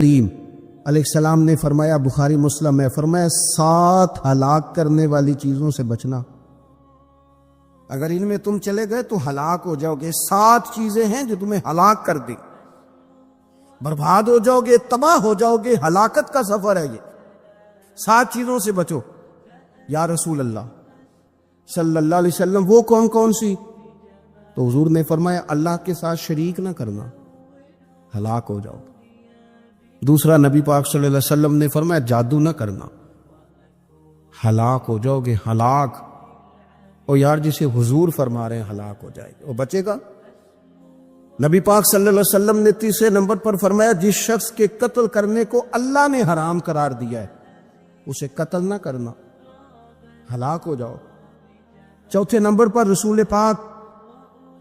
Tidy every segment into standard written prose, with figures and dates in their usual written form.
کریم علیہ السلام نے فرمایا، بخاری مسلم میں فرمایا، 7 ہلاک کرنے والی چیزوں سے بچنا، اگر ان میں تم چلے گئے تو ہلاک ہو جاؤ گے۔ 7 چیزیں ہیں جو تمہیں ہلاک کر دیں، برباد ہو جاؤ گے، تباہ ہو جاؤ گے، ہلاکت کا سفر ہے یہ۔ 7 چیزوں سے بچو۔ یا رسول اللہ صلی اللہ علیہ وسلم وہ کون کون سی؟ تو حضور نے فرمایا، اللہ کے ساتھ شریک نہ کرنا، ہلاک ہو جاؤ گے۔ دوسرا نبی پاک صلی اللہ علیہ وسلم نے فرمایا، جادو نہ کرنا، ہلاک ہو جاؤ گے، ہلاک۔ اور یار جسے حضور فرما رہے ہیں ہلاک ہو جائے گا، وہ بچے گا؟ نبی پاک صلی اللہ علیہ وسلم نے تیسرے نمبر پر فرمایا، جس شخص کے قتل کرنے کو اللہ نے حرام قرار دیا ہے اسے قتل نہ کرنا، ہلاک ہو جاؤ۔ چوتھے نمبر پر رسول پاک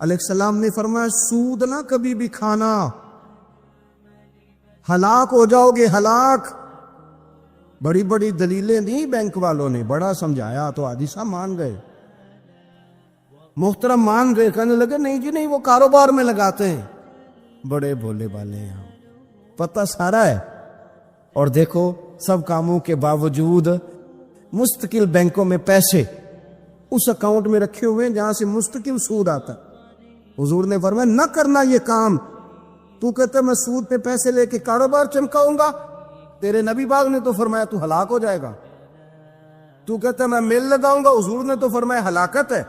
علیہ السلام نے فرمایا، سود نہ کبھی بھی کھانا، ہلاک ہو جاؤ گے، ہلاک۔ بڑی بڑی دلیلیں نہیں بینک والوں نے، بڑا سمجھایا تو حاجی صاحب مان گئے، محترم مان گئے، کہنے لگے نہیں جی نہیں، وہ کاروبار میں لگاتے ہیں۔ بڑے بھولے والے ہیں ہم، پتہ سارا ہے۔ اور دیکھو سب کاموں کے باوجود مستقل بینکوں میں پیسے اس اکاؤنٹ میں رکھے ہوئے ہیں جہاں سے مستقل سود آتا ہے۔ حضور نے فرمایا، نہ کرنا یہ کام۔ تو کہتا ہے میں سود پہ پیسے لے کے کاروبار چمکاؤں گا، تیرے نبی پاک نے تو فرمایا تو ہلاک ہو جائے گا۔ تو کہتا ہے میں میل لگاؤں گا، حضور نے تو فرمایا ہلاکت ہے۔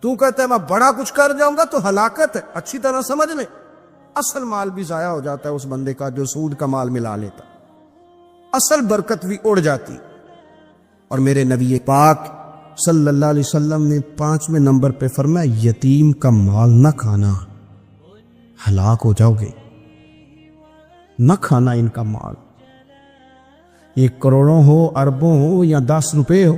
تو کہتا ہے میں بڑا کچھ کر جاؤں گا تو ہلاکت ہے۔ اچھی طرح سمجھ لیں، اصل مال بھی ضائع ہو جاتا ہے اس بندے کا جو سود کا مال ملا لیتا، اصل برکت بھی اڑ جاتی۔ اور میرے نبی پاک صلی اللہ علیہ وسلم نے 5ویں نمبر پہ فرمایا، یتیم کا مال نہ کھانا، ہلاک ہو جاؤ گے، نہ کھانا ان کا مال۔ یہ کروڑوں ہو، اربوں ہو یا 10 روپے ہو،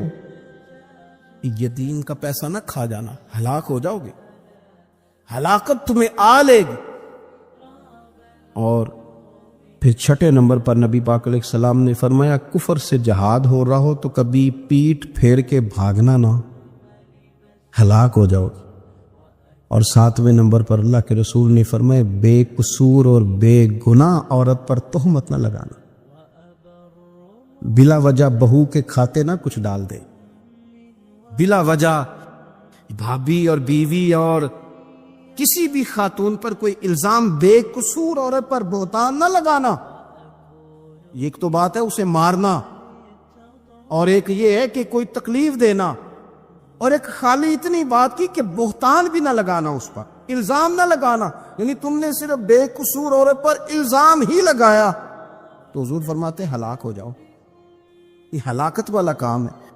یتیم کا پیسہ نہ کھا جانا، ہلاک ہو جاؤ گے، ہلاکت تمہیں آ لے گی۔ اور پھر 6 نمبر پر نبی پاک علیہ السلام نے فرمایا، کفر سے جہاد ہو رہا ہو تو کبھی پیٹھ پھیر کے بھاگنا نہ، ہلاک ہو جاؤ گے۔ اور 7ویں نمبر پر اللہ کے رسول نے فرمایا، بے قصور اور بے گناہ عورت پر تہمت نہ لگانا، بلا وجہ بہو کے کھاتے نہ کچھ ڈال دے، بلا وجہ بھابھی اور بیوی اور کسی بھی خاتون پر کوئی الزام بے قصور عورت پر بہتان نہ لگانا۔ ایک تو بات ہے اسے مارنا، اور ایک یہ ہے کہ کوئی تکلیف دینا، اور ایک خالی اتنی بات کی کہ بہتان بھی نہ لگانا، اس پر الزام نہ لگانا، یعنی تم نے صرف بے قصور عورت پر الزام ہی لگایا تو حضور فرماتے ہلاک ہو جاؤ۔ یہ ہلاکت والا کام ہے۔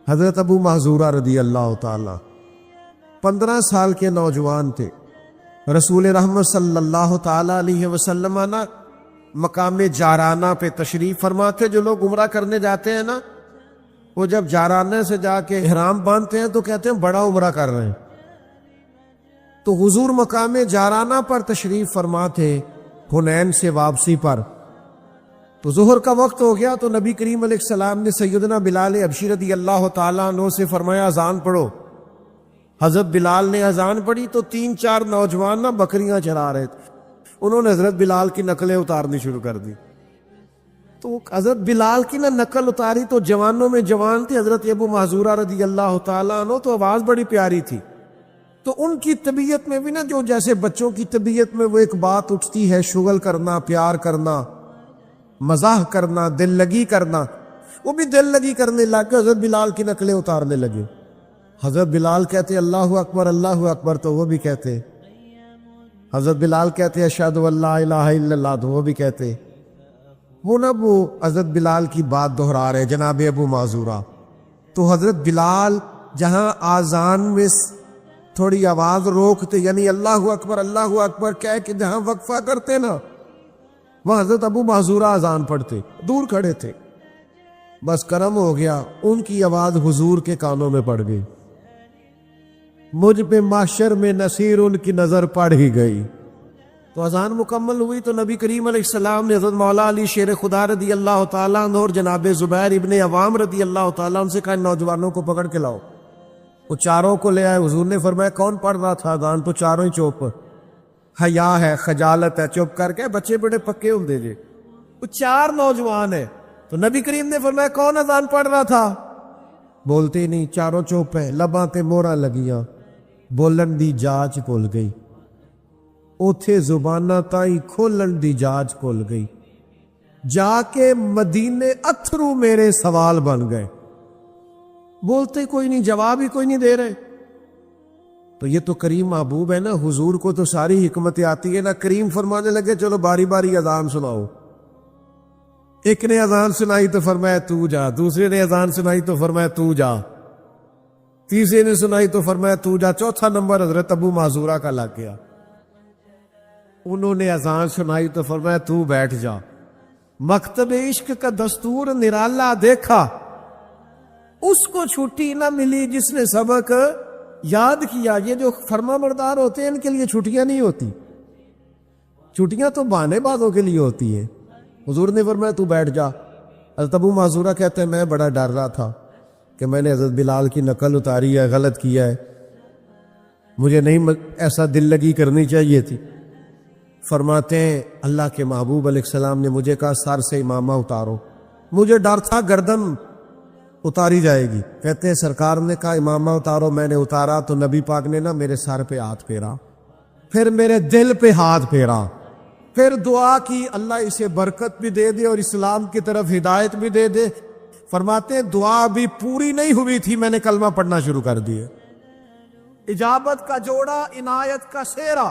حضرت ابو محذورہ رضی اللہ تعالی 15 سال کے نوجوان تھے، رسول رحمت صلی اللہ تعالی علیہ وسلم نا مقام جارانہ پہ تشریف فرماتے۔ جو لوگ عمرہ کرنے جاتے ہیں نا، وہ جب جارانہ سے جا کے احرام باندھتے ہیں تو کہتے ہیں بڑا عمرہ کر رہے ہیں۔ تو حضور مقام جارانہ پر تشریف فرما تھے حنین سے واپسی پر۔ تو ظہر کا وقت ہو گیا تو نبی کریم علیہ السلام نے سیدنا بلال حبشی رضی اللہ تعالیٰ عنہ سے فرمایا، اذان پڑھو۔ حضرت بلال نے اذان پڑھی تو 3-4 نوجوان نا بکریاں چرا رہے تھے، انہوں نے حضرت بلال کی نقلیں اتارنی شروع کر دی۔ تو حضرت بلال کی نہ نقل اتاری تو جوانوں میں جوان تھے حضرت ابو محذورہ رضی اللہ تعالیٰ عنہ، تو آواز بڑی پیاری تھی۔ تو ان کی طبیعت میں بھی نا جو جیسے بچوں کی طبیعت میں وہ ایک بات اٹھتی ہے، شغل کرنا، پیار کرنا، مزاح کرنا، دل لگی کرنا، وہ بھی دل لگی کرنے لگ کے حضرت بلال کی نقلیں اتارنے لگے۔ حضرت بلال کہتے اللہ اکبر اللہ اکبر تو وہ بھی کہتے، حضرت بلال کہتے اشہد ان لا الہ الا اللہ تو وہ بھی کہتے۔ وہ حضرت بلال کی بات دہرا رہے جناب ابو معذورہ۔ تو حضرت بلال جہاں آذان میں تھوڑی آواز روکتے، یعنی اللہ اکبر کہہ کے جہاں وقفہ کرتے نا، وہاں حضرت ابو معذورہ اذان پڑھتے، دور کھڑے تھے۔ بس کرم ہو گیا، ان کی آواز حضور کے کانوں میں پڑ گئی، مجھ پہ محشر میں نصیر ان کی نظر پڑ ہی گئی۔ تو اذان مکمل ہوئی تو نبی کریم علیہ السلام نے حضرت مولا علی شیر خدا رضی اللہ تعالیٰ عنہ اور جناب زبیر ابن عوام رضی اللہ تعالیٰ عنہ سے کہا، ان نوجوانوں کو پکڑ کے لاؤ۔ وہ چاروں کو لے آئے۔ حضور نے فرمایا کون پڑھ رہا تھا اذان؟ تو چاروں ہی چوپ، حیا ہے، خجالت ہے، چپ کر کے، بچے بڑے پکے ہوندے جے، وہ 4 نوجوان ہیں. تو نبی کریم نے فرمایا کون اذان پڑھ رہا تھا؟ بولتے نہیں, چاروں چوپ ہیں, لباں تے موہراں لگیاں, بولن دی جاچ بھول گئی, اوتھے زباناں تائیں کھولن دی جاچ بھول گئی. جا کے مدینے اتھرو میرے سوال بن گئے, بولتے کوئی نہیں, جواب ہی کوئی نہیں دے رہے. تو یہ تو کریم محبوب ہے نا, حضور کو تو ساری حکمتیں آتی ہے نا. کریم فرمانے لگے چلو باری باری اذان سناؤ. ایک نے اذان سنائی تو فرمایا تو جا, دوسرے نے اذان سنائی تو فرمایا تو جا, تیسرے نے سنائی تو فرمایا تو جا, چوتھا نمبر حضرت ابو معذورہ کا لگ گیا. انہوں نے اذان سنائی تو فرمایا تو بیٹھ جا. مکتب عشق کا دستور نرالا دیکھا, اس کو چھٹی نہ ملی جس نے سبق یاد کیا. یہ جو فرما بردار ہوتے ہیں ان کے لیے چھٹیاں نہیں ہوتی, چھٹیاں تو بہانے بازوں کے لیے ہوتی ہیں. حضور نے فرمایا تو بیٹھ جا. حضرت ابو معذورہ کہتے ہیں میں بڑا ڈر رہا تھا کہ میں نے حضرت بلال کی نقل اتاری ہے, غلط کیا ہے, مجھے نہیں ایسا دل لگی کرنی چاہیے تھی. فرماتے ہیں اللہ کے محبوب علیہ السلام نے مجھے کہا سر سے امامہ اتارو. مجھے ڈر تھا گردن اتاری جائے گی. کہتے ہیں سرکار نے کہا امامہ اتارو, میں نے اتارا تو نبی پاک نے نا میرے سر پہ ہاتھ پھیرا, پھر میرے دل پہ ہاتھ پھیرا, پھر دعا کی اللہ اسے برکت بھی دے دے اور اسلام کی طرف ہدایت بھی دے دے. فرماتے ہیں دعا بھی پوری نہیں ہوئی تھی میں نے کلمہ پڑھنا شروع کر دیا. اجابت کا جوڑا, عنایت کا سہرا,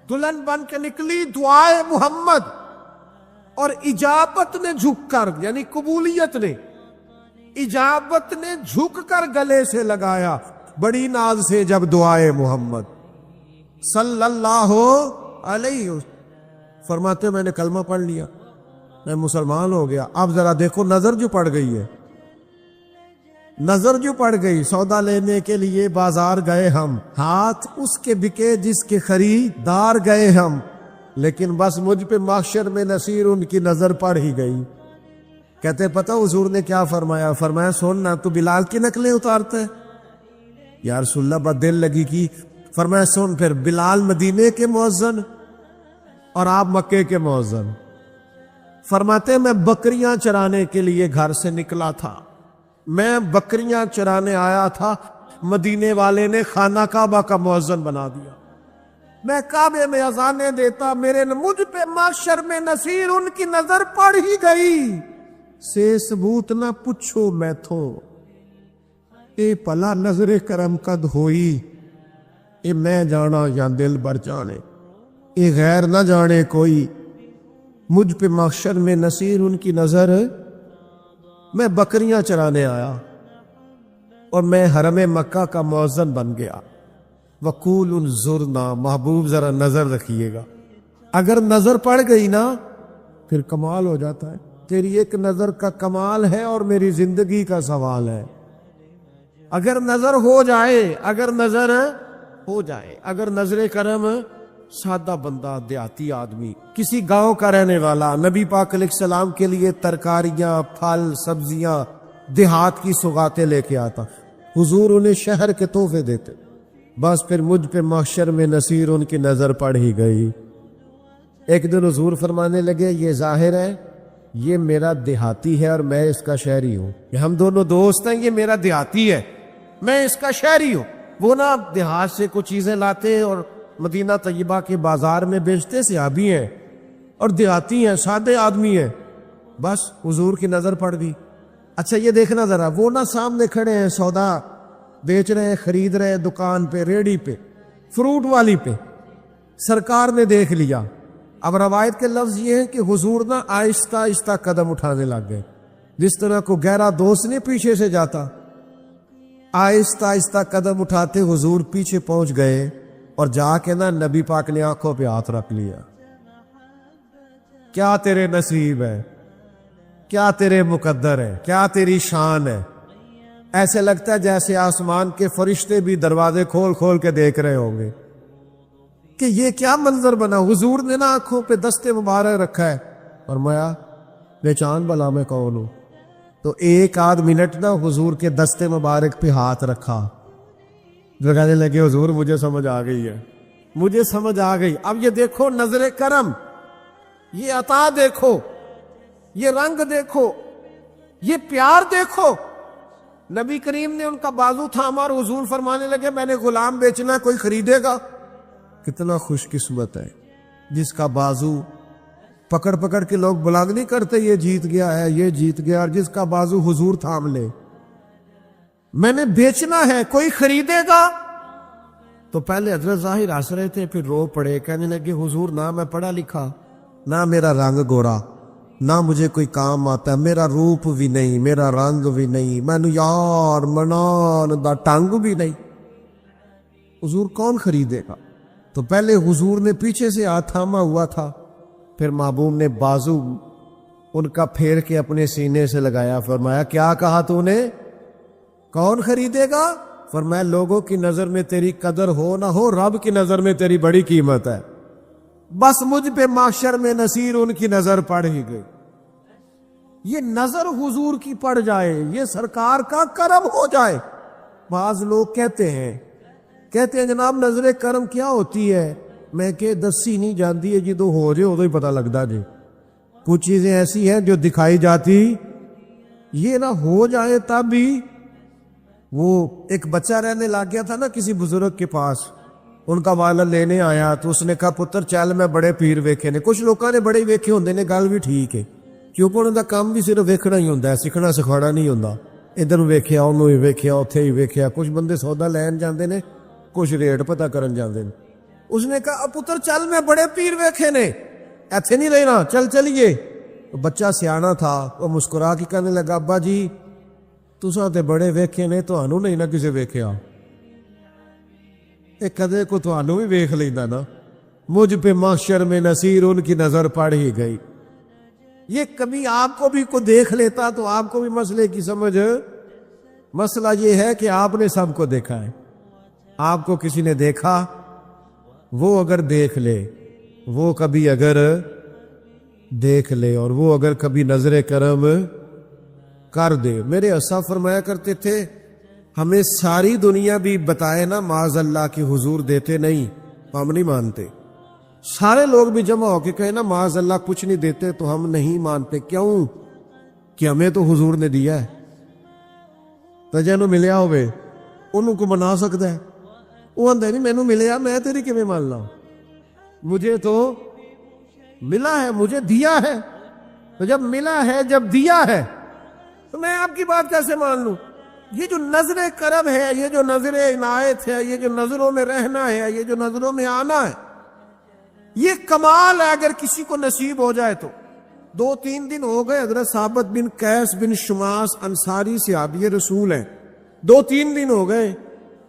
دلہن بن کے نکلی دعائے محمد, اور اجابت نے جھک کر, یعنی قبولیت نے, اجابت نے جھک کر گلے سے لگایا بڑی ناز سے جب دعائے محمد صلی اللہ علیہ وسلم. فرماتے میں نے کلمہ پڑھ لیا, میں مسلمان ہو گیا. اب ذرا دیکھو نظر جو پڑ گئی ہے, نظر جو پڑ گئی. سودا لینے کے لیے بازار گئے ہم, ہاتھ اس کے بکے جس کے خریدار گئے ہم, لیکن بس مجھ پہ محشر میں نصیر ان کی نظر پڑ ہی گئی. کہتے پتہ حضور نے کیا فرمایا؟ فرمایا سن نا تو بلال کی نقلیں اتارتا ہے. یا رسول اللہ بات دل لگی کی. فرمایا سن پھر, بلال مدینے کے مؤذن اور آپ مکے کے مؤذن. فرماتے میں بکریاں چرانے کے لیے گھر سے نکلا تھا, میں بکریاں چرانے آیا تھا, مدینے والے نے خانہ کعبہ کا مؤذن بنا دیا. میں کعبے میں اذانیں دیتا, مجھ پہ محشر میں نصیر ان کی نظر پڑ ہی گئی. سے ثبوت نہ پوچھو میں تھو, اے پلا نظر کرم قد ہوئی, اے میں جانا یا دل بر جانے, اے غیر نہ جانے کوئی, مجھ پہ محشر میں نصیر ان کی نظر. میں بکریاں چرانے آیا اور میں حرم مکہ کا مؤذن بن گیا. وقول انظرنا, محبوب ذرا نظر رکھیے گا. اگر نظر پڑ گئی نا پھر کمال ہو جاتا ہے. تیری ایک نظر کا کمال ہے اور میری زندگی کا سوال ہے. اگر نظر ہو جائے, اگر نظر ہو جائے, اگر نظر کرم, سادہ بندہ, دیہاتی آدمی, کسی گاؤں کا رہنے والا, نبی پاک علیہ السلام کے لیے ترکاریاں, پھل, سبزیاں, دیہات کی سوغاتیں لے کے آتا, حضور انہیں شہر کے تحفے دیتے. بس پھر مجھ پہ محشر میں نصیر ان کی نظر پڑ ہی گئی. ایک دن حضور فرمانے لگے یہ ظاہر ہے یہ میرا دیہاتی ہے اور میں اس کا شہری ہوں. ہم دونوں دوست ہیں, یہ میرا دیہاتی ہے, میں اس کا شہری ہوں. وہ نا دیہات سے کچھ چیزیں لاتے اور مدینہ طیبہ کے بازار میں بیچتے, صحابی ہیں اور دیہاتی ہیں, سادے آدمی ہیں. بس حضور کی نظر پڑ گئی. اچھا یہ دیکھنا ذرا, وہ نا سامنے کھڑے ہیں, سودا بیچ رہے ہیں, خرید رہے ہیں, دکان پہ, ریڑھی پہ, فروٹ والی پہ. سرکار نے دیکھ لیا. اب روایت کے لفظ یہ ہیں کہ حضور نا آہستہ آہستہ قدم اٹھانے لگ گئے, جس طرح کو گہرا دوست نہیں پیچھے سے جاتا. آہستہ آہستہ قدم اٹھاتے حضور پیچھے پہنچ گئے اور جا کے نا نبی پاک نے آنکھوں پہ ہاتھ رکھ لیا. کیا تیرے نصیب ہے, کیا تیرے مقدر ہے, کیا تیری شان ہے. ایسے لگتا ہے جیسے آسمان کے فرشتے بھی دروازے کھول کھول کے دیکھ رہے ہوں گے کہ یہ کیا منظر بنا. حضور نے نا آنکھوں پہ دست مبارک رکھا ہے. فرمایا پہچان بلا میں کون ہوں. تو ایک آدھ منٹ نا حضور کے دست مبارک پہ ہاتھ رکھا. جو کہنے لگے حضور مجھے سمجھ آ گئی ہے, مجھے سمجھ آ گئی. اب یہ دیکھو نظر کرم, یہ عطا دیکھو. یہ رنگ دیکھو، یہ پیار دیکھو۔ نبی کریم نے ان کا بازو تھاما اور حضور فرمانے لگے میں نے غلام بیچنا ہے، کوئی خریدے گا؟ کتنا خوش قسمت ہے جس کا بازو پکڑ پکڑ کے لوگ بلند نہیں کرتے یہ جیت گیا ہے، یہ جیت گیا، اور جس کا بازو حضور تھام لے، میں نے بیچنا ہے، کوئی خریدے گا؟ تو پہلے حضرت ظاہر ہنس رہے تھے، پھر رو پڑے، کہنے لگے حضور نہ میں پڑھا لکھا، نہ میرا رنگ گورا، نہ مجھے کوئی کام آتا، میرا روپ بھی نہیں، میرا رنگ بھی نہیں، مینو یار منان دا ٹنگ بھی نہیں، حضور کون خریدے گا؟ تو پہلے حضور نے پیچھے سے ہاتھ تھاما ہوا تھا، پھر محبوب نے بازو ان کا پھیر کے اپنے سینے سے لگایا، فرمایا کیا کہا تو نے؟ کون خریدے گا؟ فرمایا لوگوں کی نظر میں تیری قدر ہو نہ ہو، رب کی نظر میں تیری بڑی قیمت ہے، بس مجھ پہ معاشر میں نصیر ان کی نظر پڑ ہی گئی۔ یہ نظر حضور کی پڑ جائے، یہ سرکار کا کرم ہو جائے۔ بعض لوگ کہتے ہیں جناب نظر کرم کیا ہوتی ہے؟ میں کہ دسی نہیں جانتی ہے، جدو ہو جائے ادو ہی پتہ لگتا جی۔ کچھ چیزیں ایسی ہیں جو دکھائی جاتی، یہ نہ ہو جائے تب بھی۔ وہ ایک بچہ رہنے لگ گیا تھا نا کسی بزرگ کے پاس، ان کا والا لینے آیا تو اس نے کہا پتر چل میں بڑے پیر ویکھے نے۔ کچھ لوگوں نے بڑے ویکھے ہوندے نے، گل بھی ٹھیک ہے، کیونکہ انہوں دا کام بھی صرف ویکھنا ہی ہوندا ہے، سکھنا سکھانا نہیں ہوندا۔ ادھر ویکھیا، انہوں ہی ویکھیا، اوتھے ہی ویکھیا۔ کچھ بندے سودا لین جاندے نے، کچھ ریٹ پتہ کرن جاندے نے۔ اس نے کہا پتر چل میں بڑے پیر ویکھے نے، ایتھے نہیں رہنا، چل چلیے۔ بچہ سیانا تھا، وہ مسکرا کے کہنے لگا ابا جی تساں تے بڑے ویکھے نے، تہانوں نہیں نہ کسے ویکھیا، ایک کدے کو تہانوں بھی ویکھ لیندا نا۔ مجھ پہ محشر میں نصیر ان کی نظر پڑ ہی گئی۔ یہ کبھی آپ کو بھی کو دیکھ لیتا تو آپ کو بھی مسئلے کی سمجھ۔ مسئلہ یہ ہے کہ آپ نے سب کو دیکھا ہے، آپ کو کسی نے دیکھا، وہ اگر دیکھ لے، وہ کبھی اگر دیکھ لے، اور وہ اگر کبھی نظر کرم کر دے۔ میرے اسا فرمایا کرتے تھے ہمیں ساری دنیا بھی بتائے نا معاذ اللہ کی حضور دیتے نہیں، ہم نہیں مانتے۔ سارے لوگ بھی جمع ہو کے کہے نا معاذ اللہ کچھ نہیں دیتے تو ہم نہیں مانتے۔ کیوں؟ کہ ہمیں تو حضور نے دیا ہے۔ تو جنوں ملیا ہوئے انہوں کو منا سکتا ہے، وہ آندہ نہیں مینوں ملیا میں تیری کیویں مان لاؤں، مجھے تو ملا ہے، مجھے دیا ہے۔ تو جب ملا ہے، جب دیا ہے، تو میں آپ کی بات کیسے مان لوں؟ یہ جو نظر کرم ہے، یہ جو نظر عنایت ہے، یہ جو نظروں میں رہنا ہے، یہ جو نظروں میں آنا ہے، یہ کمال ہے اگر کسی کو نصیب ہو جائے تو۔ 2-3 دن ہو گئے حضرت ثابت بن قیس بن شماس انصاری صحابی رسول ہیں، 2-3 دن ہو گئے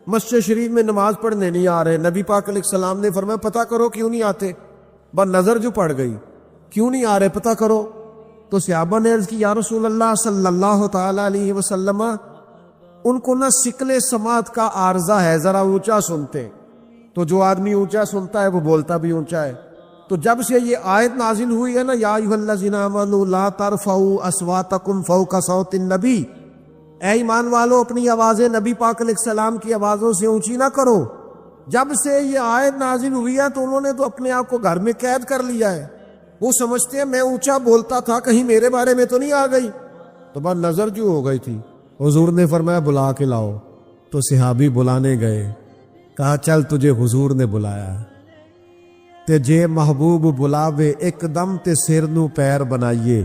مسجد شریف میں نماز پڑھنے نہیں آ رہے۔ نبی پاک علیہ السلام نے فرمایا پتہ کرو کیوں نہیں آتے، بس نظر جو پڑ گئی، کیوں نہیں آ رہے پتہ کرو۔ تو صحابہ نے عرض کی یا رسول اللہ صلی اللہ تعالی علیہ وسلم، ان کو نہ شکل سماعت کا عارضہ ہے، ذرا اونچا سنتے، تو جو آدمی اونچا سنتا ہے وہ بولتا بھی اونچا ہے۔ تو جب سے یہ آیت نازل ہوئی ہے نا یا ایھا الذین آمنوا لا ترفعوا اصواتکم فوق صوت النبی، اے ایمان والو اپنی آوازیں نبی پاک علیہ السلام کی آوازوں سے اونچی نہ کرو، جب سے یہ آیت نازل ہوئی ہے تو انہوں نے تو اپنے آپ کو گھر میں قید کر لیا ہے۔ وہ سمجھتے ہیں میں اونچا بولتا تھا کہیں میرے بارے میں تو نہیں آ گئی، تو بس نظر جو ہو گئی تھی۔ حضور نے فرمایا بلا کے لاؤ، تو صحابی بلانے گئے، کہا چل تجھے حضور نے بلایا تے جے محبوب بلاوے ایک دم تے سر نو پیر بنائیے،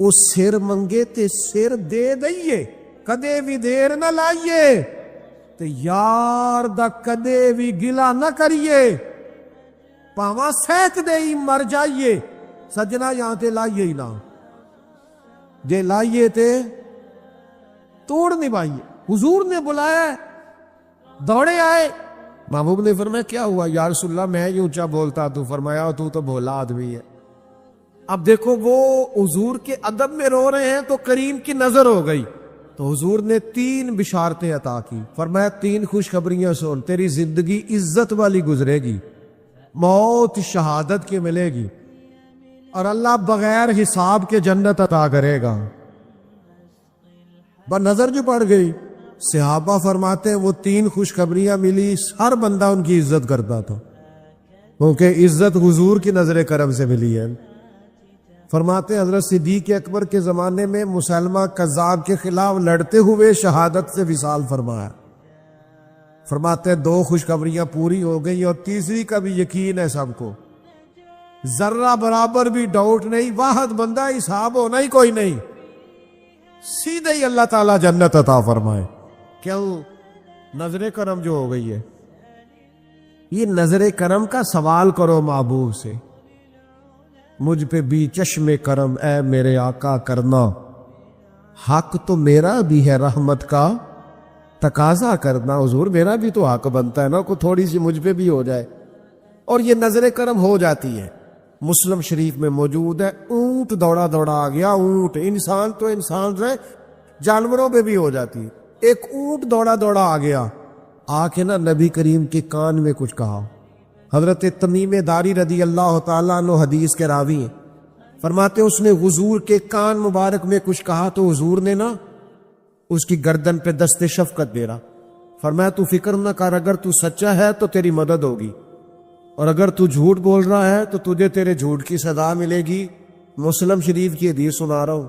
اس سر منگے تے سر دے دئیے، کدے بھی دیر نہ لائیے تے یار دا کدے بھی گلا نہ کریے، پاواں سینک دے ہی مر جائیے، سجنا یہاں تے لائیے ہی نہ، جے لائیے تے توڑ نہیں پائیے۔ حضور نے بلایا ہے، دوڑے آئے۔ محبوب نے فرمایا کیا ہوا یا رسول اللہ میں ہی اونچا بولتا، تو فرمایا تو بھولا آدمی ہے۔ اب دیکھو وہ حضور کے ادب میں رو رہے ہیں تو کریم کی نظر ہو گئی، تو حضور نے 3 بشارتیں عطا کی، فرمایا 3 خوشخبریاں سن، تیری زندگی عزت والی گزرے گی، موت شہادت کی ملے گی، اور اللہ بغیر حساب کے جنت عطا کرے گا۔ بس نظر جو پڑ گئی، صحابہ فرماتے ہیں وہ 3 خوشخبریاں ملی، ہر بندہ ان کی عزت کرتا تھا، کیونکہ عزت حضور کی نظر کرم سے ملی ہے۔ فرماتے ہیں حضرت صدیق اکبر کے زمانے میں مسلمہ کذاب کے خلاف لڑتے ہوئے شہادت سے وصال فرمایا۔ فرماتے ہیں 2 خوشخبریاں پوری ہو گئی اور تیسری کا بھی یقین ہے سب کو، ذرہ برابر بھی ڈاؤٹ نہیں، واحد بندہ حساب ہونا ہی کوئی نہیں، سیدھے ہی اللہ تعالیٰ جنت عطا فرمائے۔ کیوں؟ نظر کرم جو ہو گئی ہے۔ یہ نظر کرم کا سوال کرو محبوب سے، مجھ پہ بھی چشم کرم اے میرے آقا کرنا، حق تو میرا بھی ہے رحمت کا تقاضا کرنا۔ حضور میرا بھی تو حق بنتا ہے نا، کوئی تھوڑی سی مجھ پہ بھی ہو جائے۔ اور یہ نظر کرم ہو جاتی ہے۔ مسلم شریف میں موجود ہے، اونٹ دوڑا دوڑا آ گیا، اونٹ، انسان تو انسان رہے، جانوروں پہ بھی ہو جاتی ہے۔ ایک اونٹ دوڑا دوڑا آ گیا، آ کے نا نبی کریم کے کان میں کچھ کہا۔ حضرت تمیم داری رضی اللہ تعالیٰ عنہ حدیث کے راوی ہیں، فرماتے اس نے حضور کے کان مبارک میں کچھ کہا تو حضور نے نا اس کی گردن پہ دست شفقت دے رہا، فرمایا تو فکر نہ کر، اگر تو سچا ہے تو تیری مدد ہوگی، اور اگر تو جھوٹ بول رہا ہے تو تجھے تیرے جھوٹ کی سزا ملے گی۔ مسلم شریف کی حدیث سنا رہا ہوں۔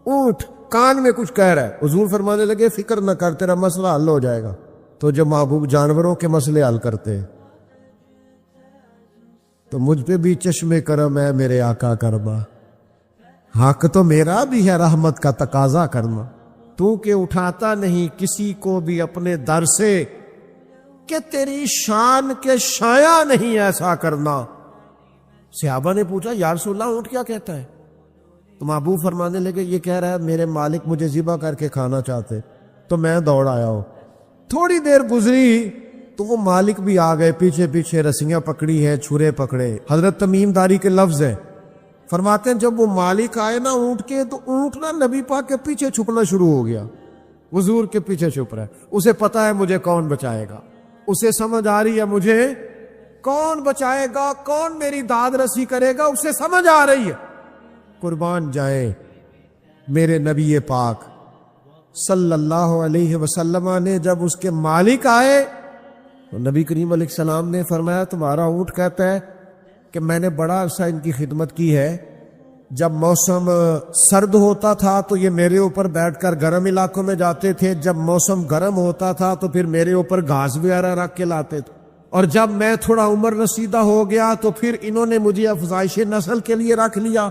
اونٹ کان میں کچھ کہہ رہا ہے، حضور فرمانے لگے فکر نہ کر، تیرا مسئلہ حل ہو جائے گا۔ تو جب محبوب جانوروں کے مسئلے حل کرتے ہیں تو مجھ پہ بھی چشم کرم ہے میرے آقا کرما، حق تو میرا بھی ہے رحمت کا تقاضا کرنا۔ تو کہ اٹھاتا نہیں کسی کو بھی اپنے در سے، کہ تیری شان کے شایع نہیں ایسا کرنا۔ صحابہ نے پوچھا یا رسول اللہ اونٹ کیا کہتا ہے؟ تو محبوب فرمانے لگے یہ کہہ رہا ہے میرے مالک مجھے ذبح کر کے کھانا چاہتے، تو میں دوڑ آیا ہوں۔ تھوڑی دیر گزری تو وہ مالک بھی آ گئے، پیچھے پیچھے رسیاں پکڑی ہیں، چھرے پکڑے۔ حضرت تمیم داری کے لفظ ہے، فرماتے ہیں جب وہ مالک آئے نا اونٹ کے، تو اونٹ نا نبی پاک کے پیچھے چھپنا شروع ہو گیا، حضور کے پیچھے چھپ رہا ہے۔ اسے پتا ہے مجھے کون بچائے گا، اسے سمجھ آ رہی ہے مجھے کون بچائے گا، کون میری داد رسی کرے گا، اسے سمجھ آ رہی ہے۔ قربان جائیں میرے نبی پاک صلی اللہ علیہ وسلم نے جب اس کے مالک آئے تو نبی کریم علیہ السلام نے فرمایا تمہارا اونٹ کہتا ہے کہ میں نے بڑا عرصہ ان کی خدمت کی ہے، جب موسم سرد ہوتا تھا تو یہ میرے اوپر بیٹھ کر گرم علاقوں میں جاتے تھے، جب موسم گرم ہوتا تھا تو پھر میرے اوپر گھاس وغیرہ رکھ کے لاتے تھے، اور جب میں تھوڑا عمر رسیدہ ہو گیا تو پھر انہوں نے مجھے افزائش نسل کے لیے رکھ لیا،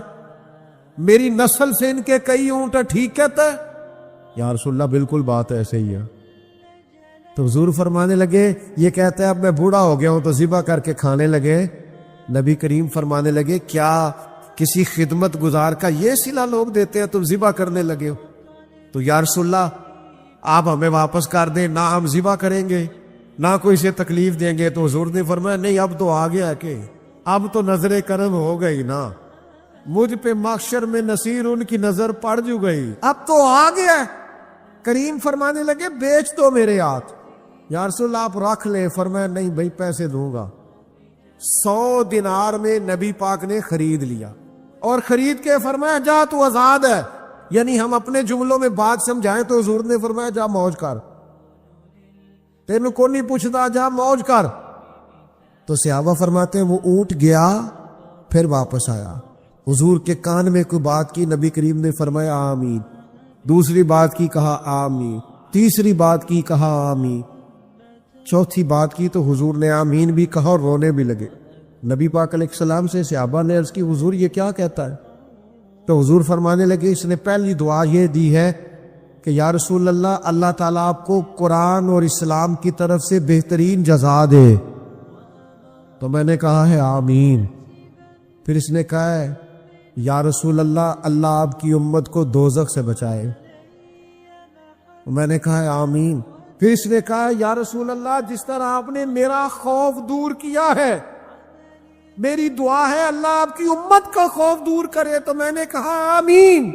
میری نسل سے ان کے کئی اونٹ۔ ٹھیک کہتا ہے یا رسول اللہ بالکل بات ایسے ہی ہے۔ تو حضور فرمانے لگے یہ کہتا ہے اب میں بوڑھا ہو گیا ہوں تو ذبح کر کے کھانے لگے۔ نبی کریم فرمانے لگے کیا کسی خدمت گزار کا یہ صلہ لوگ دیتے ہیں تم ذبح کرنے لگے ہو؟ تو یا رسول اللہ آپ ہمیں واپس کر دیں، نہ ہم ذبح کریں گے نہ کوئی سے تکلیف دیں گے۔ تو حضور نے فرمایا نہیں اب تو آ گیا کہ اب تو نظر کرم ہو گئی نا، مجھ پہ محشر میں نصیر ان کی نظر پڑ جو گئی، اب تو آ گیا۔ کریم فرمانے لگے بیچ دو میرے ہاتھ۔ یا رسول اللہ آپ رکھ لیں۔ فرمایا نہیں بھائی پیسے دوں گا۔ 100 دینار میں نبی پاک نے خرید لیا اور خرید کے فرمایا جا تو آزاد ہے، یعنی ہم اپنے جملوں میں بات سمجھائیں تو حضور نے فرمایا جا موج کر، تینوں کو نہیں پوچھتا، جا موج کر۔ تو صحابہ فرماتے ہیں وہ اونٹ گیا پھر واپس آیا، حضور کے کان میں کوئی بات کی، نبی کریم نے فرمایا آمین، دوسری بات کی کہا آمین، تیسری بات کی کہا آمین، چوتھی بات کی تو حضور نے آمین بھی کہا اور رونے بھی لگے۔ نبی پاک علیہ السلام سے صحابہ نے عرض کی حضور یہ کیا کہتا ہے؟ تو حضور فرمانے لگے اس نے پہلی دعا یہ دی ہے کہ یا رسول اللہ اللہ تعالیٰ آپ کو قرآن اور اسلام کی طرف سے بہترین جزا دے۔ تو میں نے کہا ہے آمین۔ پھر اس نے کہا ہے یا رسول اللہ اللہ آپ کی امت کو دوزخ سے بچائے۔ میں نے کہا ہے آمین۔ پھر اس نے کہا یا رسول اللہ جس طرح آپ نے میرا خوف دور کیا ہے، میری دعا ہے اللہ آپ کی امت کا خوف دور کرے۔ تو میں نے کہا آمین۔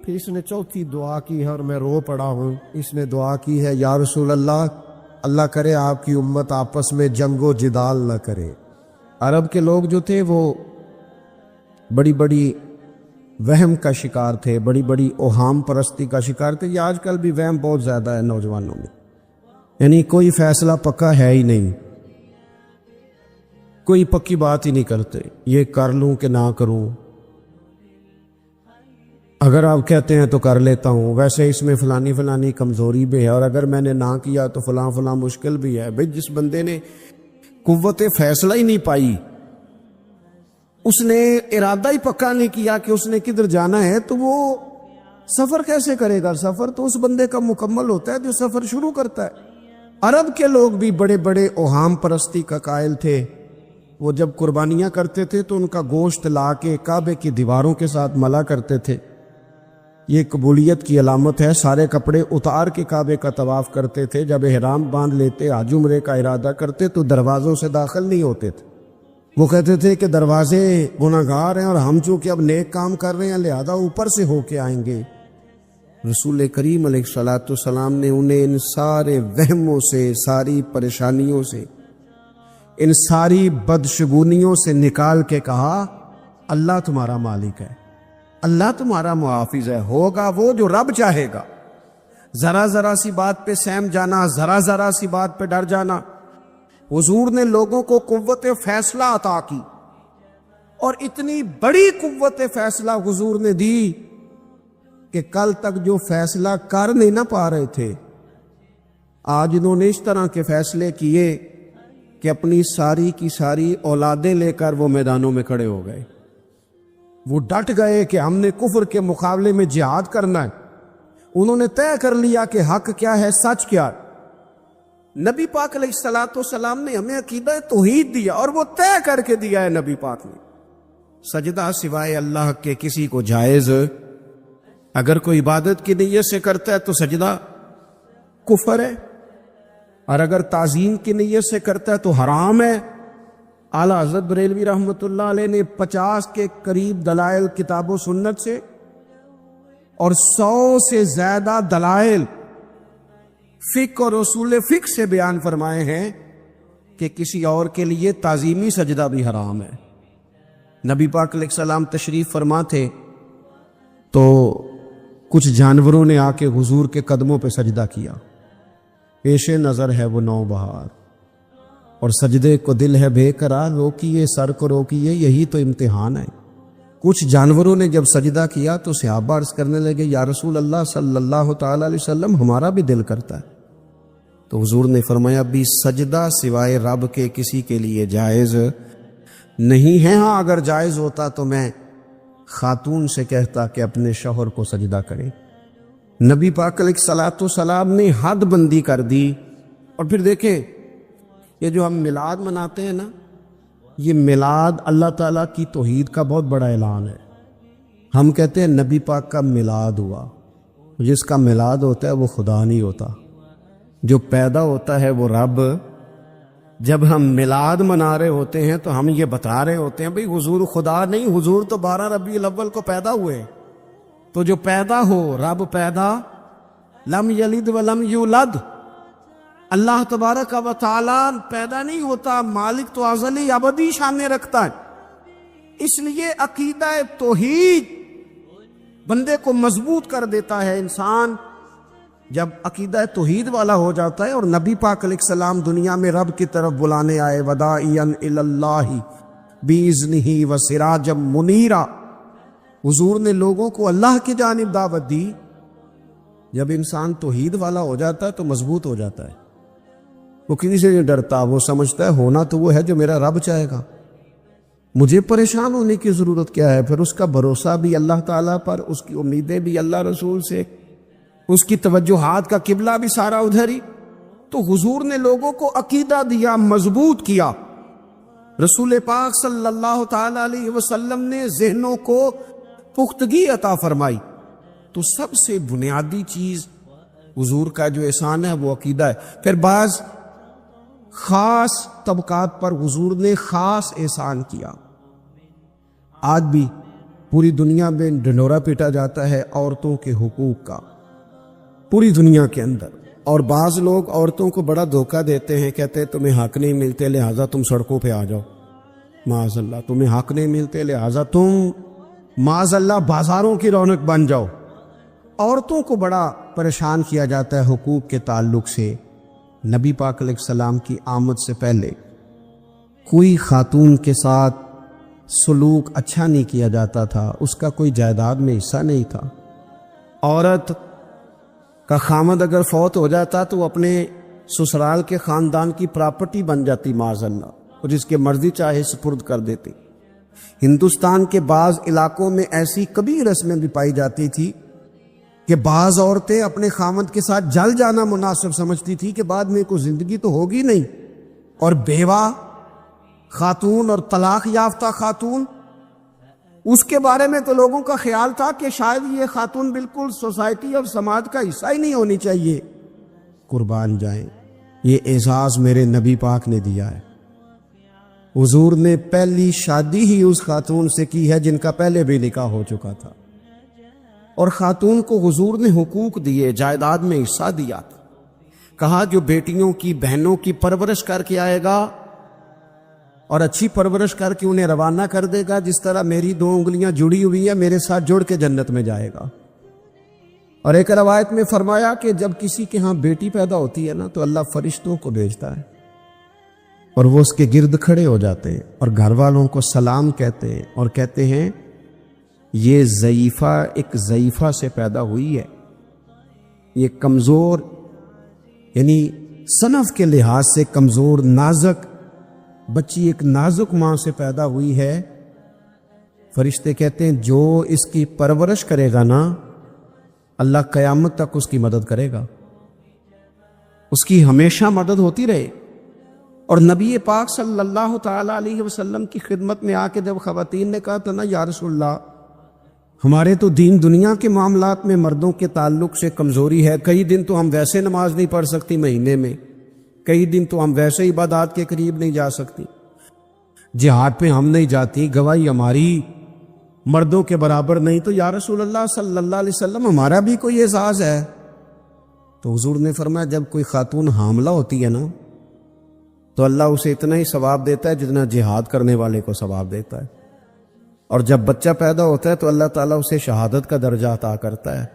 پھر اس نے چوتھی دعا کی ہے اور میں رو پڑا ہوں، اس نے دعا کی ہے یا رسول اللہ اللہ کرے آپ کی امت آپس میں جنگ و جدال نہ کرے۔ عرب کے لوگ جو تھے وہ بڑی بڑی وہم کا شکار تھے، بڑی بڑی اوہام پرستی کا شکار تھے۔ یہ آج کل بھی وہم بہت زیادہ ہے نوجوانوں میں، یعنی کوئی فیصلہ پکا ہے ہی نہیں، کوئی پکی بات ہی نہیں کرتے، یہ کر لوں کہ نہ کروں، اگر آپ کہتے ہیں تو کر لیتا ہوں، ویسے اس میں فلانی فلانی کمزوری بھی ہے، اور اگر میں نے نہ کیا تو فلاں فلاں مشکل بھی ہے۔ بھئی جس بندے نے قوت فیصلہ ہی نہیں پائی، اس نے ارادہ ہی پکا نہیں کیا کہ اس نے کدھر جانا ہے، تو وہ سفر کیسے کرے گا؟ سفر تو اس بندے کا مکمل ہوتا ہے جو سفر شروع کرتا ہے۔ عرب کے لوگ بھی بڑے بڑے اوہام پرستی کا قائل تھے، وہ جب قربانیاں کرتے تھے تو ان کا گوشت لا کے کعبے کی دیواروں کے ساتھ ملا کرتے تھے۔ یہ قبولیت کی علامت ہے۔ سارے کپڑے اتار کے کعبے کا طواف کرتے تھے۔ جب احرام باندھ لیتے، حج عمرے کا ارادہ کرتے تو دروازوں سے داخل نہیں ہوتے تھے۔ وہ کہتے تھے کہ دروازے گناہگار ہیں اور ہم چونکہ اب نیک کام کر رہے ہیں لہذا اوپر سے ہو کے آئیں گے۔ رسول کریم علیہ الصلوۃ والسلام نے انہیں ان سارے وہموں سے، ساری پریشانیوں سے، ان ساری بدشگونیوں سے نکال کے کہا اللہ تمہارا مالک ہے، اللہ تمہارا محافظ ہے، ہوگا وہ جو رب چاہے گا۔ ذرا ذرا سی بات پہ سہم جانا، ذرا ذرا سی بات پہ ڈر جانا۔ حضور نے لوگوں کو قوت فیصلہ عطا کی، اور اتنی بڑی قوت فیصلہ حضور نے دی کہ کل تک جو فیصلہ کر نہیں نہ پا رہے تھے، آج انہوں نے اس طرح کے فیصلے کیے کہ اپنی ساری کی ساری اولادیں لے کر وہ میدانوں میں کھڑے ہو گئے۔ وہ ڈٹ گئے کہ ہم نے کفر کے مقابلے میں جہاد کرنا ہے۔ انہوں نے طے کر لیا کہ حق کیا ہے، سچ کیا ہے۔ نبی پاک علیہ الصلوۃ والسلام نے ہمیں عقیدہ توحید دیا، اور وہ طے کر کے دیا ہے نبی پاک نے۔ سجدہ سوائے اللہ کے کسی کو جائز، اگر کوئی عبادت کی نیت سے کرتا ہے تو سجدہ کفر ہے، اور اگر تعظیم کی نیت سے کرتا ہے تو حرام ہے۔ اعلیٰ حضرت بریلوی رحمۃ اللہ علیہ نے 50 کے قریب دلائل کتاب و سنت سے اور 100 سے زیادہ دلائل فقہ اور اصول فقہ سے بیان فرمائے ہیں کہ کسی اور کے لیے تعظیمی سجدہ بھی حرام ہے۔ نبی پاک علیہ السلام تشریف فرما تھے تو کچھ جانوروں نے آ کے حضور کے قدموں پہ سجدہ کیا۔ پیش نظر ہے وہ نوبہار، اور سجدے کو دل ہے بے قرار، روکیے سر کو روکیے، یہی تو امتحان ہے۔ کچھ جانوروں نے جب سجدہ کیا تو صحابہ عرض کرنے لگے یا رسول اللہ صلی اللہ تعالی علیہ وسلم ہمارا بھی دل کرتا ہے۔ تو حضور نے فرمایا بھی سجدہ سوائے رب کے کسی کے لیے جائز نہیں ہے۔ ہاں اگر جائز ہوتا تو میں خاتون سے کہتا کہ اپنے شوہر کو سجدہ کرے۔ نبی پاک علیہ الصلوۃ والسلام نے حد بندی کر دی۔ اور پھر دیکھیں یہ جو ہم میلاد مناتے ہیں نا، یہ میلاد اللہ تعالیٰ کی توحید کا بہت بڑا اعلان ہے۔ ہم کہتے ہیں نبی پاک کا میلاد ہوا، جس کا میلاد ہوتا ہے وہ خدا نہیں ہوتا، جو پیدا ہوتا ہے وہ رب۔ جب ہم میلاد منا رہے ہوتے ہیں تو ہم یہ بتا رہے ہوتے ہیں بھئی حضور خدا نہیں، حضور تو 12 ربیع الاول کو پیدا ہوئے۔ تو جو پیدا ہو، رب پیدا، لم یلد ولم یولد، اللہ تبارک و تعالی پیدا نہیں ہوتا، مالک تو ازلی ابدی شانیں رکھتا ہے۔ اس لیے عقیدہ توحید بندے کو مضبوط کر دیتا ہے۔ انسان جب عقیدہ توحید والا ہو جاتا ہے، اور نبی پاک علیہ السلام دنیا میں رب کی طرف بلانے آئے، وداعیا الی اللہ باذنہ وسراجا منیرا، حضور نے لوگوں کو اللہ کی جانب دعوت دی۔ جب انسان توحید والا ہو جاتا ہے تو مضبوط ہو جاتا ہے، وہ کسی سے نہیں ڈرتا، وہ سمجھتا ہے ہونا تو وہ ہے جو میرا رب چاہے گا، مجھے پریشان ہونے کی ضرورت کیا ہے۔ پھر اس کا بھروسہ بھی اللہ تعالیٰ پر، اس کی امیدیں بھی اللہ رسول سے، اس کی توجہات کا قبلہ بھی سارا ادھر ہی۔ تو حضور نے لوگوں کو عقیدہ دیا، مضبوط کیا۔ رسول پاک صلی اللہ تعالی علیہ وسلم نے ذہنوں کو پختگی عطا فرمائی۔ تو سب سے بنیادی چیز حضور کا جو احسان ہے وہ عقیدہ ہے۔ پھر بعض خاص طبقات پر حضور نے خاص احسان کیا۔ آج بھی پوری دنیا میں ڈنڈورا پیٹا جاتا ہے عورتوں کے حقوق کا، پوری دنیا کے اندر، اور بعض لوگ عورتوں کو بڑا دھوکہ دیتے ہیں، کہتے ہیں تمہیں حق نہیں ملتے لہٰذا تم سڑکوں پہ آ جاؤ، معاذ اللہ، تمہیں حق نہیں ملتے لہٰذا تم معاذ اللہ بازاروں کی رونق بن جاؤ۔ عورتوں کو بڑا پریشان کیا جاتا ہے حقوق کے تعلق سے۔ نبی پاک علیہ السلام کی آمد سے پہلے کوئی خاتون کے ساتھ سلوک اچھا نہیں کیا جاتا تھا، اس کا کوئی جائیداد میں حصہ نہیں تھا۔ عورت کا خامد اگر فوت ہو جاتا تو وہ اپنے سسرال کے خاندان کی پراپرٹی بن جاتی معاذ اللہ، اور جس کے مرضی چاہے سپرد کر دیتی۔ ہندوستان کے بعض علاقوں میں ایسی کبھی رسمیں بھی پائی جاتی تھی کہ بعض عورتیں اپنے خامد کے ساتھ جل جانا مناسب سمجھتی تھی کہ بعد میں کوئی زندگی تو ہوگی نہیں، اور بیوہ خاتون اور طلاق یافتہ خاتون، اس کے بارے میں تو لوگوں کا خیال تھا کہ شاید یہ خاتون بالکل سوسائٹی اور سماج کا حصہ ہی نہیں ہونی چاہیے۔ قربان جائیں، یہ اعزاز میرے نبی پاک نے دیا ہے۔ حضور نے پہلی شادی ہی اس خاتون سے کی ہے جن کا پہلے بھی نکاح ہو چکا تھا، اور خاتون کو حضور نے حقوق دیے، جائیداد میں حصہ دیا تھا۔ کہا جو بیٹیوں کی بہنوں کی پرورش کر کے آئے گا اور اچھی پرورش کر کے انہیں روانہ کر دے گا، جس طرح میری 2 انگلیاں جڑی ہوئی ہیں میرے ساتھ جڑ کے جنت میں جائے گا۔ اور ایک روایت میں فرمایا کہ جب کسی کے ہاں بیٹی پیدا ہوتی ہے نا تو اللہ فرشتوں کو بھیجتا ہے اور وہ اس کے گرد کھڑے ہو جاتے ہیں اور گھر والوں کو سلام کہتے ہیں اور کہتے ہیں یہ ضعیفہ ایک ضعیفہ سے پیدا ہوئی ہے، یہ کمزور یعنی صنف کے لحاظ سے کمزور نازک بچی ایک نازک ماں سے پیدا ہوئی ہے۔ فرشتے کہتے ہیں جو اس کی پرورش کرے گا نا اللہ قیامت تک اس کی مدد کرے گا، اس کی ہمیشہ مدد ہوتی رہے۔ اور نبی پاک صلی اللہ تعالی علیہ وسلم کی خدمت میں آ کے جب خواتین نے کہا تو نا یا رسول اللہ ہمارے تو دین دنیا کے معاملات میں مردوں کے تعلق سے کمزوری ہے، کئی دن تو ہم ویسے نماز نہیں پڑھ سکتی مہینے میں، کئی دن تو ہم ویسے عبادات کے قریب نہیں جا سکتی، جہاد پہ ہم نہیں جاتی، گواہی ہماری مردوں کے برابر نہیں، تو یا رسول اللہ صلی اللہ علیہ وسلم ہمارا بھی کوئی اعزاز ہے؟ تو حضور نے فرمایا جب کوئی خاتون حاملہ ہوتی ہے نا تو اللہ اسے اتنا ہی ثواب دیتا ہے جتنا جہاد کرنے والے کو ثواب دیتا ہے، اور جب بچہ پیدا ہوتا ہے تو اللہ تعالیٰ اسے شہادت کا درجہ عطا کرتا ہے،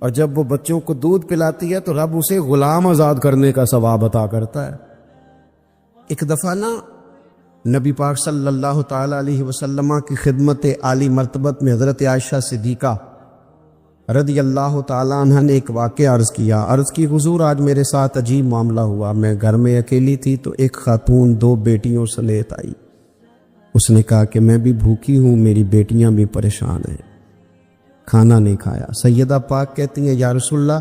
اور جب وہ بچوں کو دودھ پلاتی ہے تو رب اسے غلام آزاد کرنے کا ثواب عطا کرتا ہے۔ ایک دفعہ نا نبی پاک صلی اللہ تعالی علیہ وسلم کی خدمت عالی مرتبت میں حضرت عائشہ صدیقہ رضی اللہ تعالیٰ عنہ نے ایک واقعہ عرض کی حضور آج میرے ساتھ عجیب معاملہ ہوا، میں گھر میں اکیلی تھی تو ایک خاتون 2 بیٹیوں سمیت آئی، اس نے کہا کہ میں بھی بھوکی ہوں، میری بیٹیاں بھی پریشان ہیں، کھانا نہیں کھایا۔ سیدہ پاک کہتی ہیں یا رسول اللہ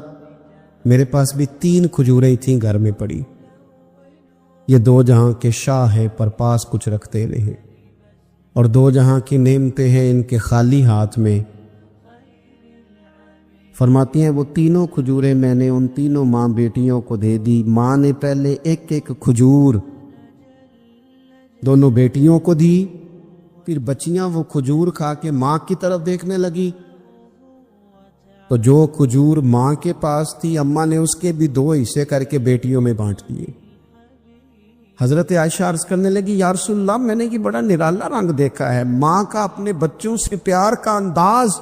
میرے پاس بھی 3 کھجوریں تھیں گھر میں پڑی، یہ 2 جہاں کے شاہ ہیں پر پاس کچھ رکھتے نہیں، اور 2 جہاں کی نعمتیں ہیں ان کے خالی ہاتھ میں۔ فرماتی ہیں وہ 3 کھجوریں میں نے ان 3 ماں بیٹیوں کو دے دی، ماں نے پہلے ایک کھجور دونوں بیٹیوں کو دی، پھر بچیاں وہ کھجور کھا کے ماں کی طرف دیکھنے لگی تو جو کھجور ماں کے پاس تھی اماں نے اس کے بھی 2 حصے کر کے بیٹیوں میں بانٹ دیے۔ حضرت عائشہ عرض کرنے لگی یا رسول اللہ میں نے یہ بڑا نرالا رنگ دیکھا ہے، ماں کا اپنے بچوں سے پیار کا انداز۔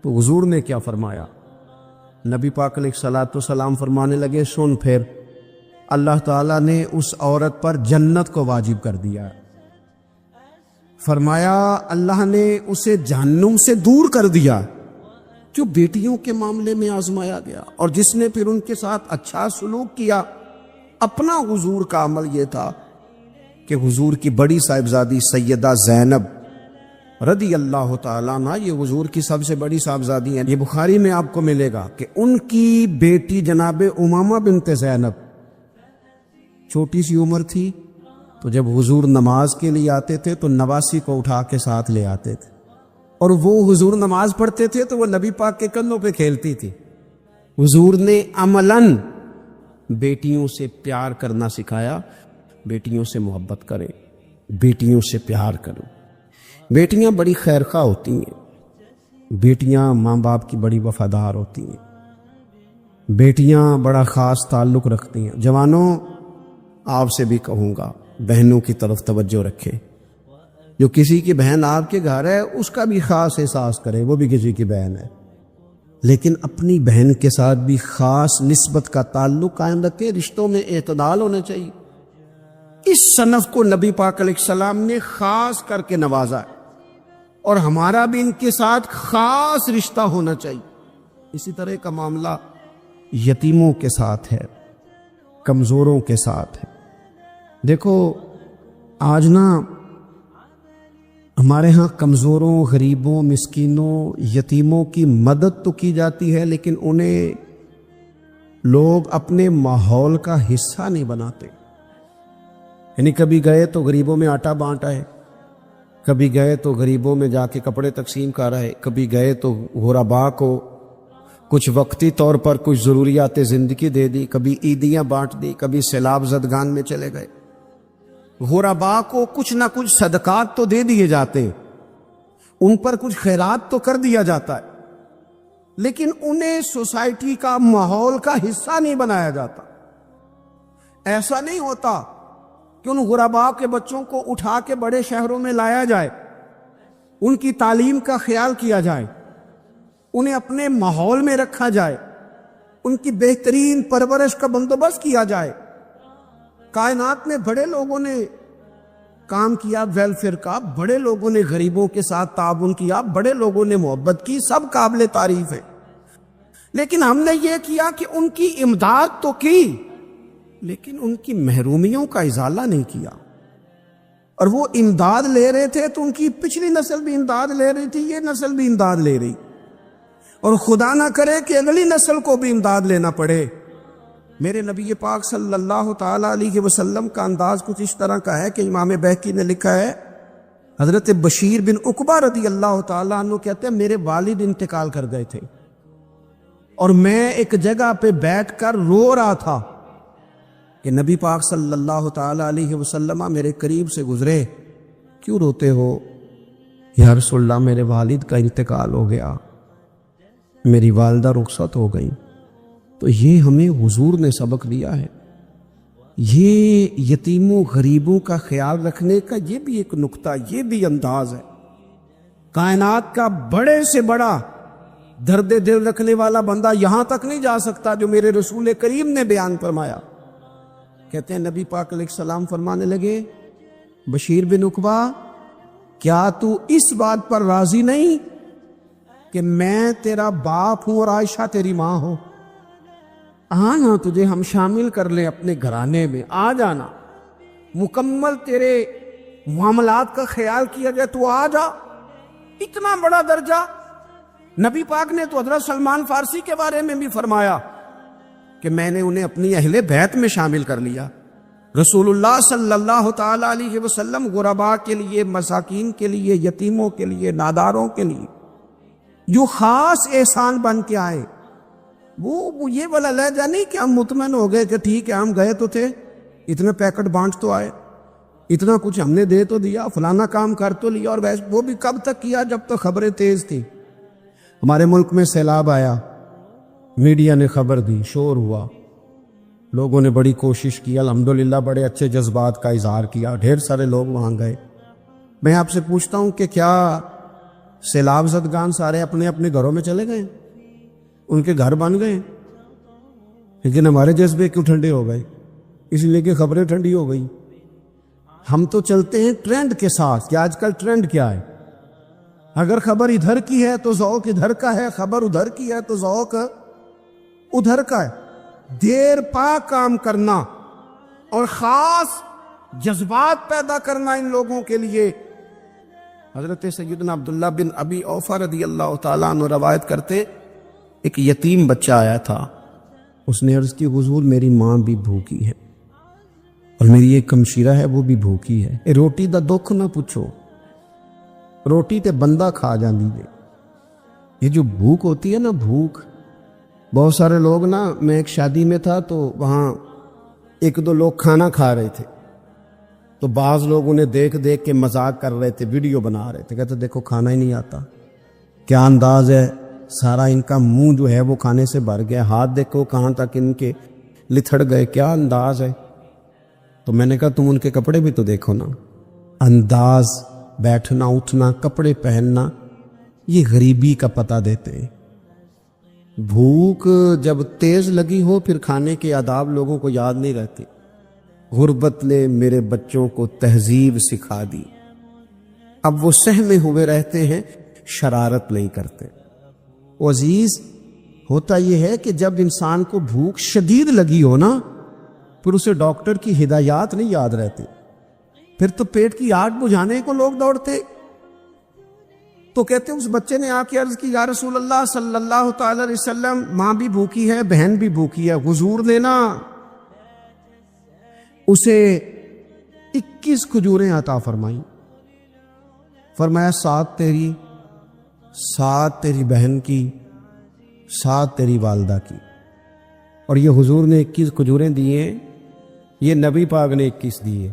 تو حضور نے کیا فرمایا؟ نبی پاک علیہ الصلوۃ والسلام فرمانے لگے سن پھر اللہ تعالیٰ نے اس عورت پر جنت کو واجب کر دیا، فرمایا اللہ نے اسے جہنم سے دور کر دیا جو بیٹیوں کے معاملے میں آزمایا گیا، اور جس نے پھر ان کے ساتھ اچھا سلوک کیا۔ اپنا حضور کا عمل یہ تھا کہ حضور کی بڑی صاحبزادی سیدہ زینب رضی اللہ تعالیٰ عنہ، یہ حضور کی سب سے بڑی صاحبزادی ہیں، یہ بخاری میں آپ کو ملے گا کہ ان کی بیٹی جناب امامہ بنت زینب چھوٹی سی عمر تھی، تو جب حضور نماز کے لیے آتے تھے تو نواسی کو اٹھا کے ساتھ لے آتے تھے، اور وہ حضور نماز پڑھتے تھے تو وہ نبی پاک کے کندھوں پہ کھیلتی تھی۔ حضور نے عملاً بیٹیوں سے پیار کرنا سکھایا، بیٹیوں سے محبت کریں، بیٹیوں سے پیار کرو۔ بیٹیاں بڑی خیرخواہ ہوتی ہیں، بیٹیاں ماں باپ کی بڑی وفادار ہوتی ہیں، بیٹیاں بڑا خاص تعلق رکھتی ہیں۔ جوانوں آپ سے بھی کہوں گا بہنوں کی طرف توجہ رکھے، جو کسی کی بہن آپ کے گھر ہے اس کا بھی خاص احساس کرے، وہ بھی کسی کی بہن ہے، لیکن اپنی بہن کے ساتھ بھی خاص نسبت کا تعلق قائم رکھے۔ رشتوں میں اعتدال ہونا چاہیے، اس صنف کو نبی پاک علیہ السلام نے خاص کر کے نوازا ہے، اور ہمارا بھی ان کے ساتھ خاص رشتہ ہونا چاہیے۔ اسی طرح کا معاملہ یتیموں کے ساتھ ہے، کمزوروں کے ساتھ ہے۔ دیکھو آج نا ہمارے ہاں کمزوروں، غریبوں، مسکینوں، یتیموں کی مدد تو کی جاتی ہے، لیکن انہیں لوگ اپنے ماحول کا حصہ نہیں بناتے۔ یعنی کبھی گئے تو غریبوں میں آٹا بانٹا ہے، کبھی گئے تو غریبوں میں جا کے کپڑے تقسیم کر رہے، کبھی گئے تو غرباء کو کچھ وقتی طور پر کچھ ضروریات زندگی دے دی، کبھی عیدیاں بانٹ دی، کبھی سیلاب زدگان میں چلے گئے۔ غرباء کو کچھ نہ کچھ صدقات تو دے دیے جاتے، ان پر کچھ خیرات تو کر دیا جاتا ہے، لیکن انہیں سوسائٹی کا، ماحول کا حصہ نہیں بنایا جاتا۔ ایسا نہیں ہوتا کہ ان غرباء کے بچوں کو اٹھا کے بڑے شہروں میں لایا جائے، ان کی تعلیم کا خیال کیا جائے، انہیں اپنے ماحول میں رکھا جائے، ان کی بہترین پرورش کا بندوبست کیا جائے۔ کائنات میں بڑے لوگوں نے کام کیا ویلفیئر کا، بڑے لوگوں نے غریبوں کے ساتھ تعاون کیا، بڑے لوگوں نے محبت کی، سب قابل تعریف ہے۔ لیکن ہم نے یہ کیا کہ ان کی امداد تو کی، لیکن ان کی محرومیوں کا ازالہ نہیں کیا۔ اور وہ امداد لے رہے تھے تو ان کی پچھلی نسل بھی امداد لے رہی تھی، یہ نسل بھی امداد لے رہی، اور خدا نہ کرے کہ اگلی نسل کو بھی امداد لینا پڑے۔ میرے نبی پاک صلی اللہ تعالی علیہ وسلم کا انداز کچھ اس طرح کا ہے کہ امام بہقی نے لکھا ہے، حضرت بشیر بن عقبہ رضی اللہ تعالیٰ عنہ کہتے ہیں میرے والد انتقال کر گئے تھے، اور میں ایک جگہ پہ بیٹھ کر رو رہا تھا کہ نبی پاک صلی اللہ تعالی علیہ وسلم میرے قریب سے گزرے، کیوں روتے ہو؟ یا رسول اللہ میرے والد کا انتقال ہو گیا، میری والدہ رخصت ہو گئی۔ تو یہ ہمیں حضور نے سبق دیا ہے، یہ یتیموں غریبوں کا خیال رکھنے کا یہ بھی ایک نقطہ، یہ بھی انداز ہے۔ کائنات کا بڑے سے بڑا درد دل رکھنے والا بندہ یہاں تک نہیں جا سکتا جو میرے رسول کریم نے بیان فرمایا۔ کہتے ہیں نبی پاک علیہ السلام فرمانے لگے، بشیر بن عقبہ کیا تو اس بات پر راضی نہیں کہ میں تیرا باپ ہوں اور عائشہ تیری ماں ہو؟ آنا تجھے ہم شامل کر لیں اپنے گھرانے میں، آ جانا، مکمل تیرے معاملات کا خیال کیا جائے، تو آ جا۔ اتنا بڑا درجہ نبی پاک نے تو حضرت سلمان فارسی کے بارے میں بھی فرمایا کہ میں نے انہیں اپنی اہل بیت میں شامل کر لیا۔ رسول اللہ صلی اللہ تعالی علیہ وسلم غرباء کے لیے، مساکین کے لیے، یتیموں کے لیے، ناداروں کے لیے جو خاص احسان بن کے آئے، وہ یہ والا لہجہ نہیں کہ ہم مطمئن ہو گئے کہ ٹھیک ہے ہم گئے تو تھے، اتنے پیکٹ بانٹ تو آئے، اتنا کچھ ہم نے دے تو دیا، فلانا کام کر تو لیا، اور ویسے وہ بھی کب تک کیا جب تک خبریں تیز تھی۔ ہمارے ملک میں سیلاب آیا، میڈیا نے خبر دی، شور ہوا، لوگوں نے بڑی کوشش کی، الحمدللہ بڑے اچھے جذبات کا اظہار کیا، ڈھیر سارے لوگ وہاں گئے۔ میں آپ سے پوچھتا ہوں کہ کیا سیلاب زدگان سارے اپنے اپنے گھروں میں چلے گئے؟ ان کے گھر بن گئے؟ لیکن ہمارے جذبے کیوں ٹھنڈے ہو گئے؟ اس لیے کہ خبریں ٹھنڈی ہو گئی۔ ہم تو چلتے ہیں ٹرینڈ کے ساتھ کہ آج کل ٹرینڈ کیا ہے، اگر خبر ادھر کی ہے تو ذوق ادھر کا ہے، خبر ادھر کی ہے تو ذوق ادھر کا ہے۔ دیر پا کام کرنا اور خاص جذبات پیدا کرنا ان لوگوں کے لیے۔ حضرت سیدنا عبداللہ بن ابی اوفا رضی اللہ تعالیٰ عنہ روایت کرتے، ایک یتیم بچہ آیا تھا، اس نے عرض کی حضور میری ماں بھی بھوکی ہے اور میری ایک ہمشیرہ ہے وہ بھی بھوکی ہے، اے روٹی دا دکھ نہ پوچھو، روٹی تے بندہ کھا جاندی دے۔ یہ جو بھوک ہوتی ہے نا، بھوک، بہت سارے لوگ نا، میں ایک شادی میں تھا تو وہاں ایک دو لوگ کھانا کھا رہے تھے، تو بعض لوگ انہیں دیکھ دیکھ کے مذاق کر رہے تھے، ویڈیو بنا رہے تھے، کہتے دیکھو کھانا ہی نہیں آتا، کیا انداز ہے، سارا ان کا منہ جو ہے وہ کھانے سے بھر گیا، ہاتھ دیکھو کہاں تک ان کے لتھڑ گئے، کیا انداز ہے۔ تو میں نے کہا تم ان کے کپڑے بھی تو دیکھو نا، انداز، بیٹھنا اٹھنا، کپڑے پہننا، یہ غریبی کا پتہ دیتے ہیں۔ بھوک جب تیز لگی ہو پھر کھانے کے آداب لوگوں کو یاد نہیں رہتے، غربت نے میرے بچوں کو تہذیب سکھا دی، اب وہ سہمے ہوئے رہتے ہیں، شرارت نہیں کرتے۔ وہ عزیز، ہوتا یہ ہے کہ جب انسان کو بھوک شدید لگی ہو نا، پھر اسے ڈاکٹر کی ہدایات نہیں یاد رہتی، پھر تو پیٹ کی آگ بجھانے کو لوگ دوڑتے۔ تو کہتے ہیں اس بچے نے آ کے عرض کی، یا رسول اللہ صلی اللہ تعالی علیہ وسلم، ماں بھی بھوکی ہے، بہن بھی بھوکی ہے، حضور نے نا اسے 21 کھجوریں عطا فرمائیں۔ فرمایا 7 تیری، 7 تیری بہن کی، 7 تیری والدہ کی۔ اور یہ حضور نے 21 کھجوریں دیے، یہ نبی پاک نے 21 دیے،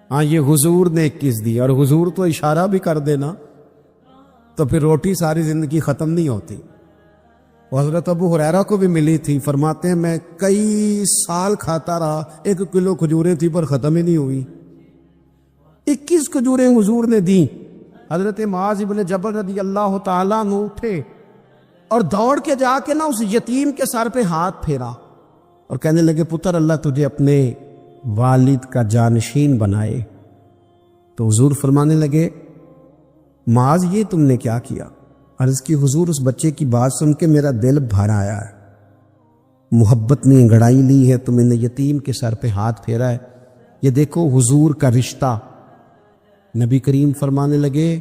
ہاں یہ حضور نے 21 دیے۔ اور حضور تو اشارہ بھی کر دینا تو پھر روٹی ساری زندگی ختم نہیں ہوتی۔ وہ حضرت ابو ہریرہ کو بھی ملی تھی، فرماتے ہیں میں کئی سال کھاتا رہا، 1 کلو کھجوریں تھی پر ختم ہی نہیں ہوئی۔ 21 کھجوریں حضور نے دیں۔ حضرت معاذ بن جبل رضی اللہ تعالیٰ عنہ اٹھے اور دوڑ کے جا کے نا اس یتیم کے سر پہ ہاتھ پھیرا اور کہنے لگے، پتر اللہ تجھے اپنے والد کا جانشین بنائے۔ تو حضور فرمانے لگے، معاذ یہ تم نے کیا کیا؟ عرض کی، حضور اس بچے کی بات سن کے میرا دل بھر آیا ہے، محبت نے انگڑائی لی ہے، تم نے یتیم کے سر پہ ہاتھ پھیرا ہے، یہ دیکھو حضور کا رشتہ۔ نبی کریم فرمانے لگے،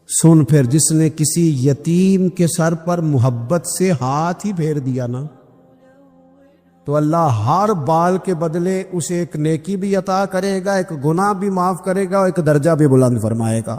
سن پھر، جس نے کسی یتیم کے سر پر محبت سے ہاتھ ہی پھیر دیا نا، تو اللہ ہر بال کے بدلے اسے ایک نیکی بھی عطا کرے گا، ایک گناہ بھی معاف کرے گا، اور ایک درجہ بھی بلند فرمائے گا۔